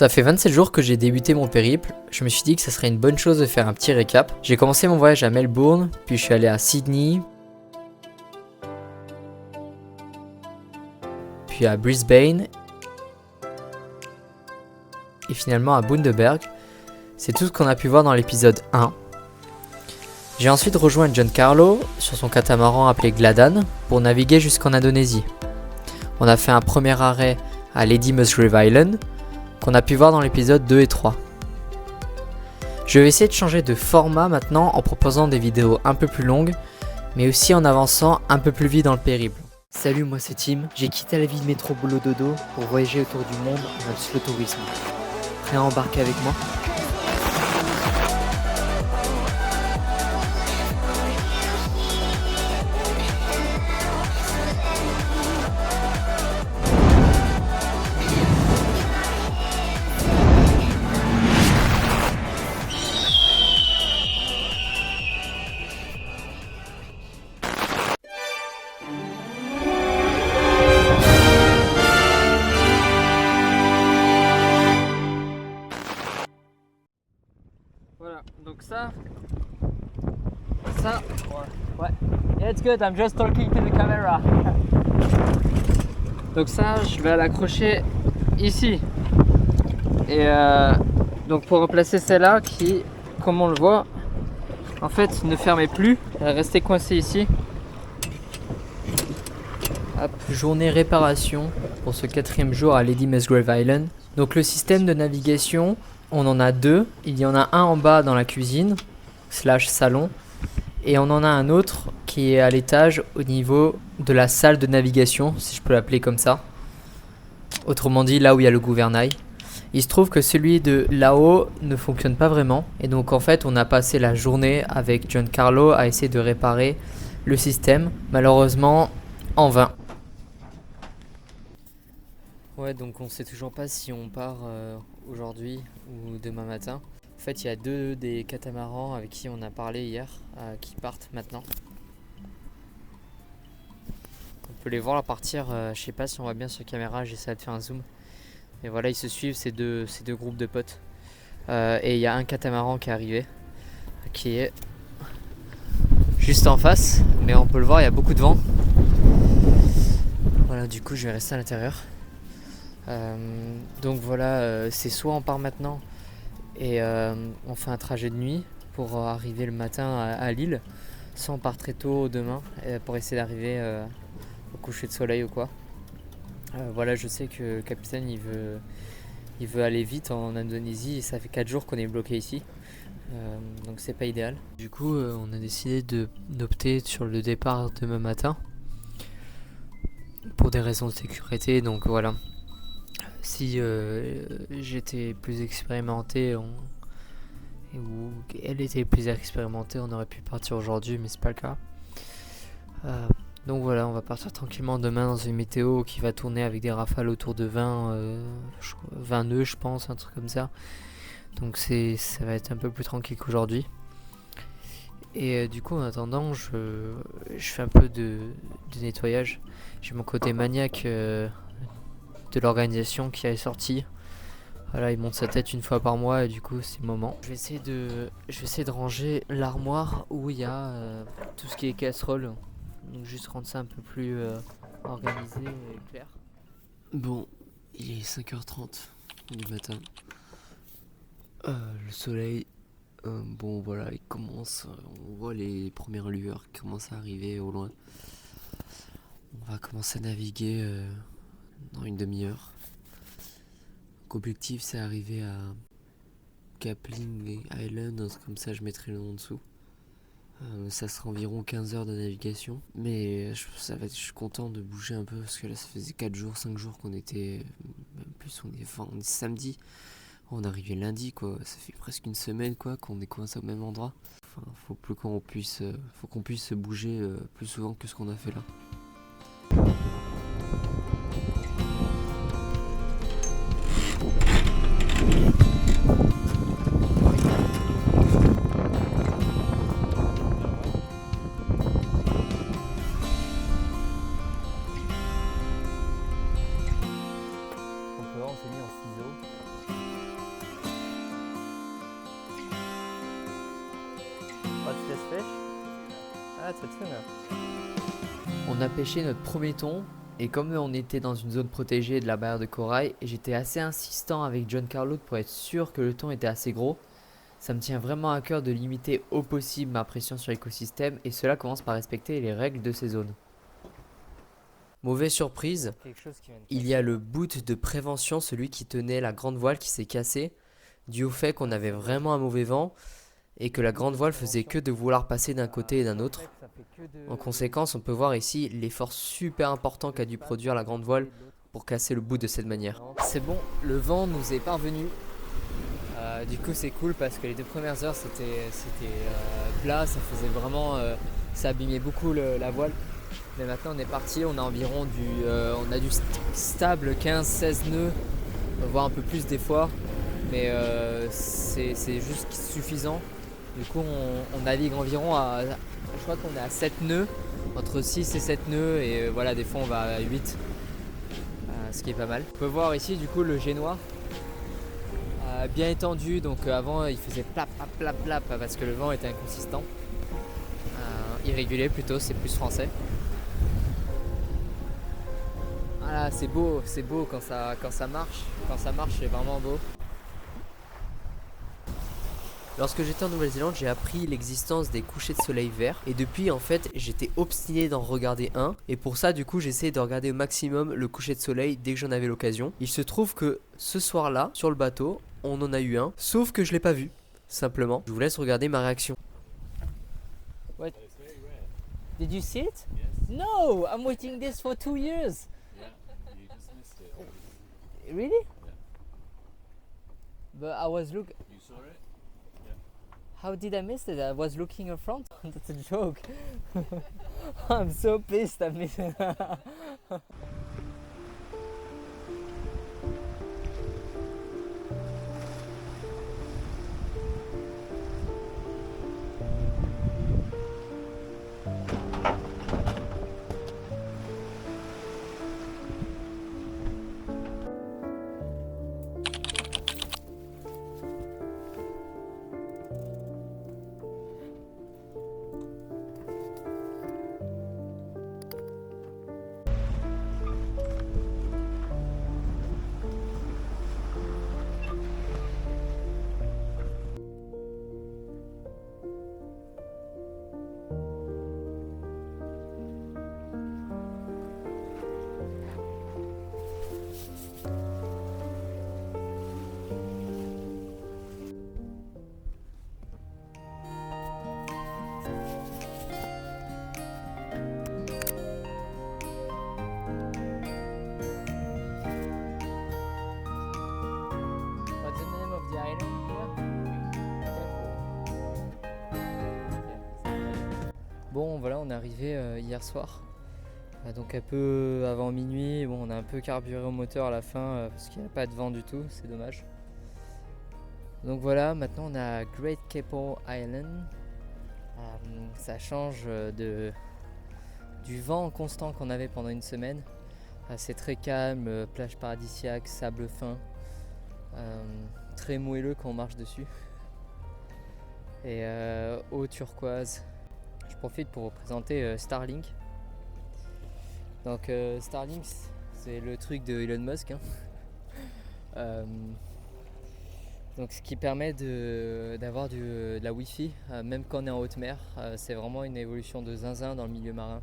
Ça fait 27 jours que j'ai débuté mon périple, je me suis dit que ça serait une bonne chose de faire un petit récap. J'ai commencé mon voyage à Melbourne, puis je suis allé à Sydney, puis à Brisbane, et finalement à Bundaberg. C'est tout ce qu'on a pu voir dans l'épisode 1. J'ai ensuite rejoint Giancarlo sur son catamaran appelé Gladan pour naviguer jusqu'en Indonésie. On a fait un premier arrêt à Lady Musgrave Island, qu'on a pu voir dans l'épisode 2 et 3. Je vais essayer de changer de format maintenant en proposant des vidéos un peu plus longues, mais aussi en avançant un peu plus vite dans le périple. Salut, moi c'est Tim, j'ai quitté la vie de métro boulot dodo pour voyager autour du monde en mode slow tourisme. Prêt à embarquer avec moi ? Voilà, donc ça, ouais, yeah, it's good, I'm just talking to the camera. Donc ça, je vais l'accrocher ici. Et donc pour remplacer celle-là qui, comme on le voit, en fait ne fermait plus, elle restait coincée ici. Hop. Journée réparation pour ce 4e jour à Lady Musgrave Island. Donc le système de navigation, on en a deux. Il y en a un en bas dans la cuisine, / salon. Et on en a un autre qui est à l'étage au niveau de la salle de navigation, si je peux l'appeler comme ça. Autrement dit, là où il y a le gouvernail. Il se trouve que celui de là-haut ne fonctionne pas vraiment. Et donc en fait, on a passé la journée avec Giancarlo à essayer de réparer le système. Malheureusement, en vain. Ouais, donc on sait toujours pas si on part aujourd'hui ou demain matin. En fait, il y a deux des catamarans avec qui on a parlé hier qui partent maintenant. On peut les voir partir, je sais pas si on voit bien sur caméra, j'essaie de faire un zoom. Et voilà, ils se suivent, ces deux groupes de potes. Et il y a un catamaran qui est arrivé, qui est juste en face, mais on peut le voir, il y a beaucoup de vent. Voilà, du coup je vais rester à l'intérieur. Donc voilà, c'est soit on part maintenant et on fait un trajet de nuit pour arriver le matin à Lille, soit on part très tôt demain pour essayer d'arriver au coucher de soleil ou quoi. Voilà, je sais que le capitaine il veut aller vite en Indonésie et ça fait 4 jours qu'on est bloqué ici, donc c'est pas idéal. Du coup on a décidé d'opter sur le départ demain matin pour des raisons de sécurité, donc voilà. Si j'étais plus expérimenté ou elle était plus expérimentée, on aurait pu partir aujourd'hui, mais c'est pas le cas. Donc voilà, on va partir tranquillement demain dans une météo qui va tourner avec des rafales autour de 20 nœuds, je pense, un truc comme ça. Donc ça va être un peu plus tranquille qu'aujourd'hui. Et du coup, en attendant, je fais un peu de nettoyage. J'ai mon côté maniaque de l'organisation qui est sorti. Voilà, il monte sa tête une fois par mois et du coup c'est le moment. Je vais essayer de ranger l'armoire où il y a tout ce qui est casserole. Donc juste rendre ça un peu plus organisé et clair. Bon, il est 5h30 du matin. Le soleil, bon voilà, il commence, on voit les premières lueurs qui commencent à arriver au loin. On va commencer à naviguer dans une demi-heure. Donc objectif c'est arriver à Kapling Island, un truc comme ça, je mettrai le nom en dessous. Ça sera environ 15 heures de navigation, mais je suis content de bouger un peu parce que là ça faisait 4 jours, 5 jours qu'on était, même plus on est samedi, on est arrivé lundi quoi, ça fait presque une semaine quoi qu'on est coincé au même endroit. Enfin, faut qu'on puisse se bouger plus souvent que ce qu'on a fait là. On s'est mis en ciseaux. On a pêché notre premier thon et comme on était dans une zone protégée de la barrière de corail, j'étais assez insistant avec John Carlo pour être sûr que le thon était assez gros. Ça me tient vraiment à cœur de limiter au possible ma pression sur l'écosystème et cela commence par respecter les règles de ces zones. Mauvaise surprise, il y a le boot de prévention, celui qui tenait la grande voile qui s'est cassé, dû au fait qu'on avait vraiment un mauvais vent et que la grande voile faisait que de vouloir passer d'un côté et d'un autre. En conséquence, on peut voir ici l'effort super important qu'a dû produire la grande voile pour casser le bout de cette manière. C'est bon, le vent nous est parvenu. Du coup c'est cool parce que les 2 premières heures c'était plat, ça faisait vraiment, ça abîmait beaucoup la voile. Mais maintenant on est parti, on a environ on a du stable 15-16 nœuds, voire un peu plus des fois. Mais c'est juste suffisant. Du coup on navigue environ je crois qu'on est à 7 nœuds, entre 6 et 7 nœuds et voilà des fois on va à 8, ce qui est pas mal. On peut voir ici du coup le génois. Bien étendu, donc avant il faisait plap plap plap plap parce que le vent était inconsistant, irrégulier plutôt, c'est plus français. Voilà, c'est beau quand ça marche, c'est vraiment beau. Lorsque j'étais en Nouvelle-Zélande, j'ai appris l'existence des couchers de soleil verts et depuis en fait j'étais obstiné d'en regarder un et pour ça du coup j'essayais de regarder au maximum le coucher de soleil dès que j'en avais l'occasion. Il se trouve que ce soir-là, sur le bateau, on en a eu un, sauf que je l'ai pas vu, simplement. Je vous laisse regarder ma réaction. What? Did you see it? Yes. No, I'm waiting this for 2 years. Yeah, you just missed it. Really? Yeah. But I was You saw it? How did I miss it? I was looking in front. That's a joke. I'm so pissed I missed it. Bon voilà, on est arrivé hier soir, donc un peu avant minuit. Bon, on a un peu carburé au moteur à la fin parce qu'il n'y a pas de vent du tout, c'est dommage. Donc voilà, maintenant on a Great Keppel Island. Ça change du vent constant qu'on avait pendant une semaine. C'est très calme, plage paradisiaque, sable fin, très moelleux quand on marche dessus. Et eau turquoise. Je profite pour vous présenter Starlink. Donc Starlink, c'est le truc de Elon Musk, hein. Donc ce qui permet d'avoir de la Wi-Fi, même quand on est en haute mer. C'est vraiment une évolution de zinzin dans le milieu marin.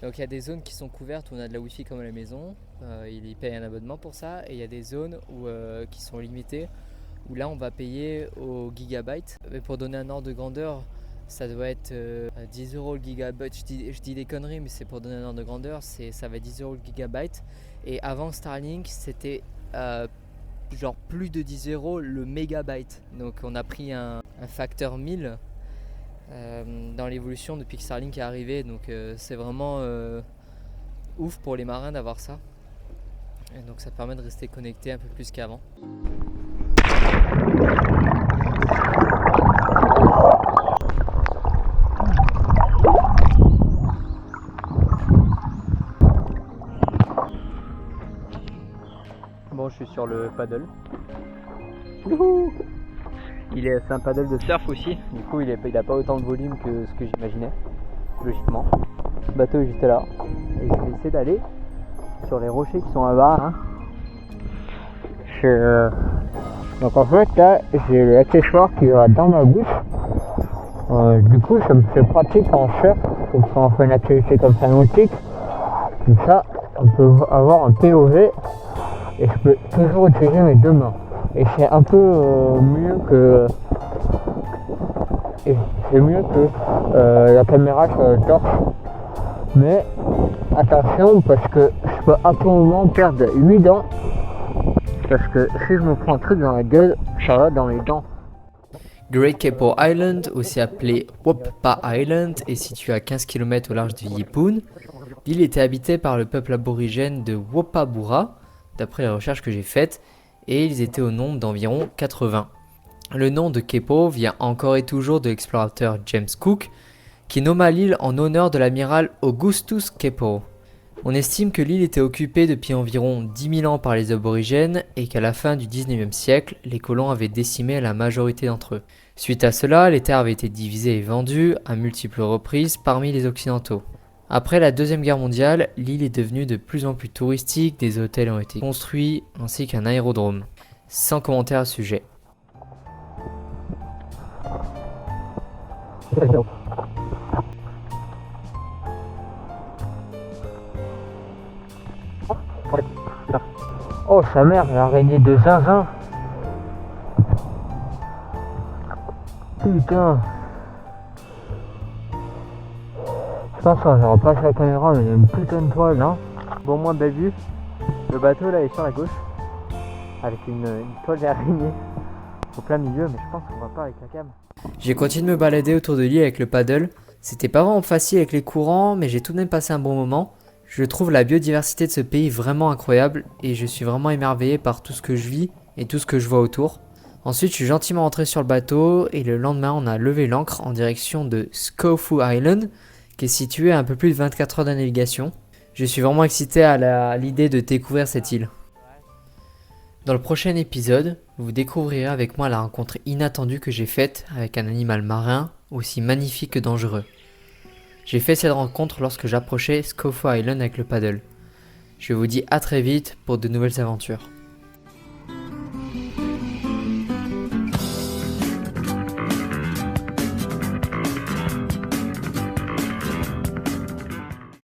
Donc il y a des zones qui sont couvertes où on a de la Wi-Fi comme à la maison, il y paye un abonnement pour ça, et il y a des zones qui sont limitées, où là on va payer au gigabyte. Mais pour donner un ordre de grandeur, ça doit être 10 € le gigabyte. Je dis des conneries, mais c'est pour donner un ordre de grandeur, ça va être 10 € le gigabyte. Et avant Starlink, c'était genre plus de 10 € le mégabyte. Donc on a pris un facteur 1000 dans l'évolution depuis que Starlink est arrivé. Donc c'est vraiment ouf pour les marins d'avoir ça. Et donc ça permet de rester connecté un peu plus qu'avant. Bon, je suis sur le paddle. Youhou! C'est un paddle de surf aussi, du coup il a pas autant de volume que ce que j'imaginais, logiquement. Le bateau est juste là, et je vais essayer d'aller sur les rochers qui sont là-bas. Hein. Donc en fait là, j'ai l'accessoire qui va dans ma bouche. Du coup ça me fait pratique en surf, quand on fait une activité comme ça nautique. Comme ça, on peut avoir un POV et je peux toujours utiliser mes deux mains. Et c'est un peu mieux que la caméra sur le torse. Mais attention parce que je peux à tout moment perdre 8 dents. Parce que si je me prends un truc dans la gueule, ça va dans les dents. Great Keppel Island, aussi appelé Woppa Island, est situé à 15 km au large de Yeppoon. L'île était habitée par le peuple aborigène de Wopabura, d'après les recherches que j'ai faites, et ils étaient au nombre d'environ 80. Le nom de Keppel vient encore et toujours de l'explorateur James Cook, qui nomma l'île en honneur de l'amiral Augustus Keppel. On estime que l'île était occupée depuis environ 10 000 ans par les aborigènes et qu'à la fin du 19e siècle, les colons avaient décimé la majorité d'entre eux. Suite à cela, les terres avaient été divisées et vendues à multiples reprises parmi les occidentaux. Après la Deuxième Guerre mondiale, l'île est devenue de plus en plus touristique, des hôtels ont été construits ainsi qu'un aérodrome. Sans commentaire à ce sujet. Oh sa mère, l'araignée de zinzin. Putain. Je pense qu'on n'aura pas la caméra, mais il y a une putain de toile là. Bon, moins belle vue. Le bateau là est sur la gauche. Avec une toile d'araignée au plein milieu, mais je pense qu'on va pas avec la cam. J'ai continué de me balader autour de l'île avec le paddle. C'était pas vraiment facile avec les courants, mais j'ai tout de même passé un bon moment. Je trouve la biodiversité de ce pays vraiment incroyable et je suis vraiment émerveillé par tout ce que je vis et tout ce que je vois autour. Ensuite, je suis gentiment rentré sur le bateau et le lendemain, on a levé l'ancre en direction de Schofield Island, qui est situé à un peu plus de 24 heures de navigation. Je suis vraiment excité à l'idée de découvrir cette île. Dans le prochain épisode, vous découvrirez avec moi la rencontre inattendue que j'ai faite avec un animal marin aussi magnifique que dangereux. J'ai fait cette rencontre lorsque j'approchais Schofield Island avec le paddle. Je vous dis à très vite pour de nouvelles aventures.